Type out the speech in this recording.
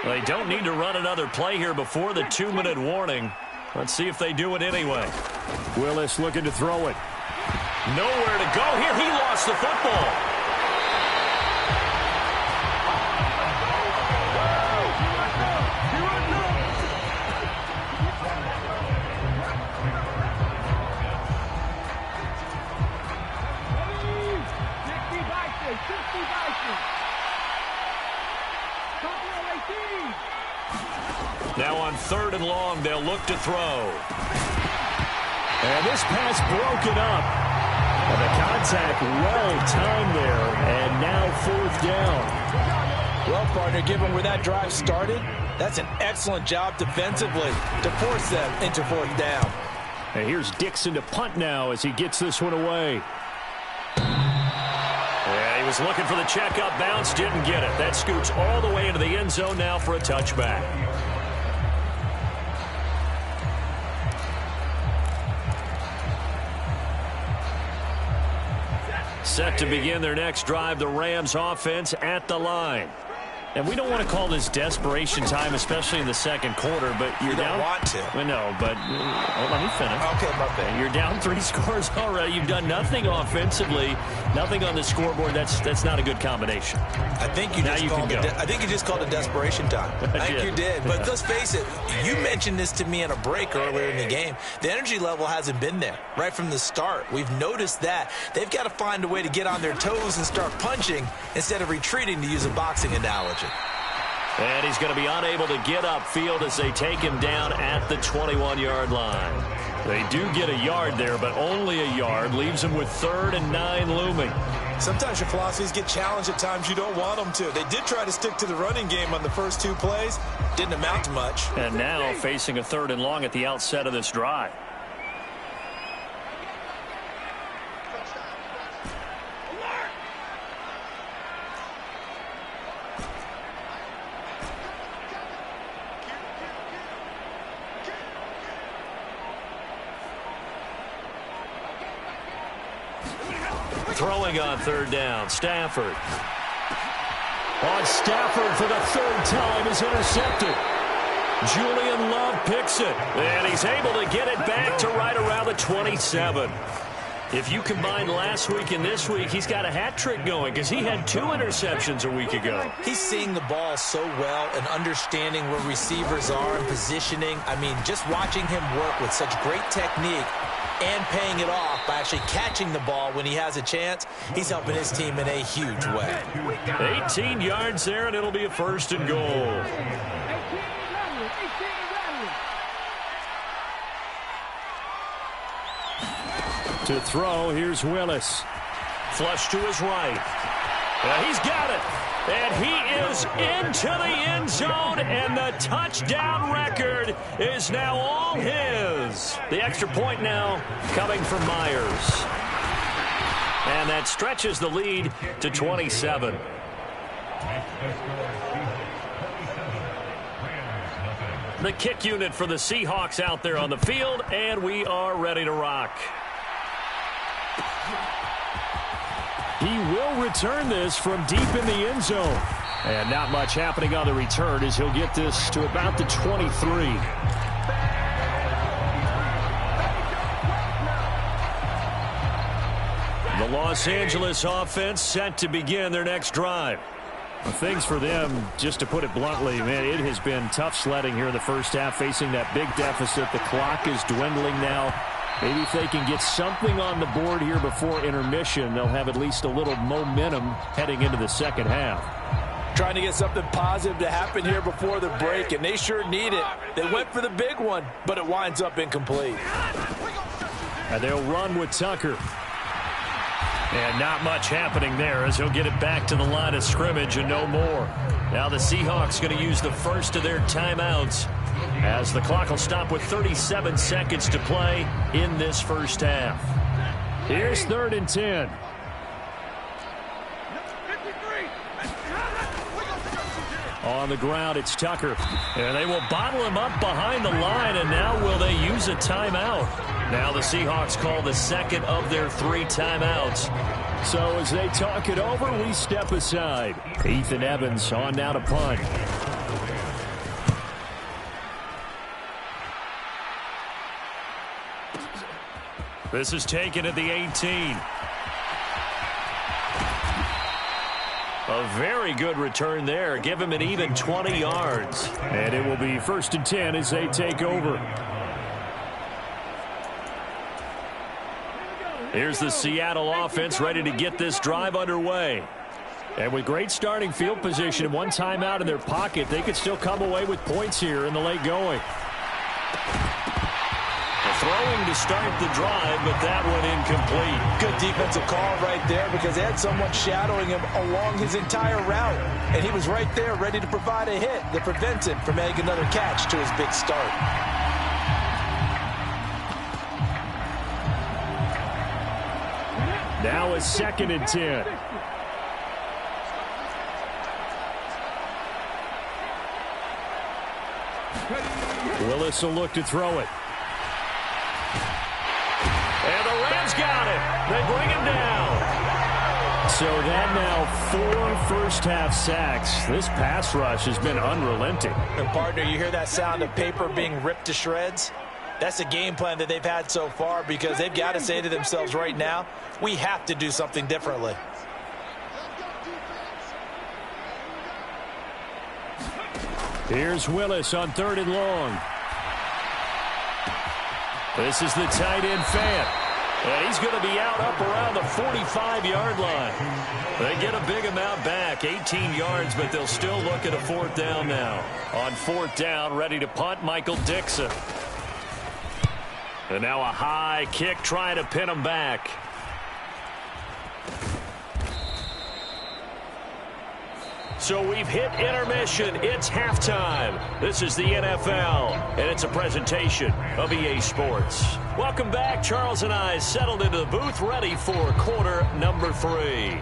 They don't need to run another play here before the 2-minute warning. Let's see if they do it anyway. Willis looking to throw it. Nowhere to go here. He lost the football. Now on 3rd and long, they'll look to throw. And this pass broken up. And the contact well-timed there. And now 4th down. Well, partner, given where that drive started, that's an excellent job defensively to force them into 4th down. And here's Dixon to punt now as he gets this one away. Yeah, he was looking for the check-up bounce, didn't get it. That scoots all the way into the end zone now for a touchback. Set to begin their next drive, the Rams offense at the line. And we don't want to call this desperation time, especially in the second quarter, but you're you down. Don't want to. Well, no, but let me finish. Okay, my bad. You're down 3 scores already. You've done nothing offensively, nothing on the scoreboard. That's not a good combination. I think you just called it desperation time. I think you did. But let's face it, you mentioned this to me in a break earlier in the game. The energy level hasn't been there right from the start. We've noticed that. They've got to find a way to get on their toes and start punching instead of retreating, to use a boxing analogy. And he's going to be unable to get upfield as they take him down at the 21-yard line. They do get a yard there, but only a yard. Leaves him with 3rd and 9 looming. Sometimes your philosophies get challenged at times you don't want them to. They did try to stick to the running game on the first 2 plays. Didn't amount to much. And now facing a 3rd and long at the outset of this drive. Throwing on 3rd down, Stafford. On Stafford for the 3rd time is intercepted. Julian Love picks it, and he's able to get it back to right around the 27. If you combine last week and this week, he's got a hat trick going because he had 2 interceptions a week ago. He's seeing the ball so well and understanding where receivers are and positioning. I mean, just watching him work with such great technique and paying it off by actually catching the ball when he has a chance, he's helping his team in a huge way. 18 yards there, and it'll be a 1st and goal. To throw, here's Willis. Flush to his right. He's got it. And he is into the end zone, and the touchdown record is now all his. The extra point now coming from Myers. And that stretches the lead to 27. The kick unit for the Seahawks out there on the field, and we are ready to rock. He will return this from deep in the end zone. And not much happening on the return as he'll get this to about the 23. The Los Angeles offense set to begin their next drive. Well, things for them, just to put it bluntly, man, it has been tough sledding here in the first half, facing that big deficit. The clock is dwindling now. Maybe if they can get something on the board here before intermission, they'll have at least a little momentum heading into the second half. Trying to get something positive to happen here before the break, and they sure need it. They went for the big one, but it winds up incomplete. And they'll run with Tucker. And not much happening there as he'll get it back to the line of scrimmage and no more. Now the Seahawks going to use the first of their timeouts as the clock will stop with 37 seconds to play in this first half. Here's 3rd and 10. On the ground, it's Tucker. And they will bottle him up behind the line, and now will they use a timeout? Now the Seahawks call the second of their 3 timeouts. So as they talk it over, we step aside. Ethan Evans on now to punt. This is taken at the 18. A very good return there. Give him an even 20 yards. And it will be 1st and 10 as they take over. Here's the Seattle offense ready to get this drive underway. And with great starting field position and one timeout in their pocket, they could still come away with points here in the late going. Throwing to start the drive, but that one incomplete. Good defensive call right there because they had someone shadowing him along his entire route. And he was right there ready to provide a hit that prevents him from adding another catch to his big start. Now a 2nd and 10. Willis will look to throw it. And the Rams got it. They bring him down. So that now 4 first-half sacks. This pass rush has been unrelenting. And, partner, you hear that sound of paper being ripped to shreds? That's the game plan that they've had so far because they've got to say to themselves right now, we have to do something differently. Here's Willis on 3rd and long. This is the tight end Fant. And he's going to be out up around the 45-yard line. They get a big amount back, 18 yards, but they'll still look at a 4th down now. On 4th down, ready to punt, Michael Dixon. And now a high kick trying to pin him back. So we've hit intermission. It's halftime. This is the NFL, and it's a presentation of EA Sports. Welcome back. Charles and I settled into the booth, ready for quarter number 3.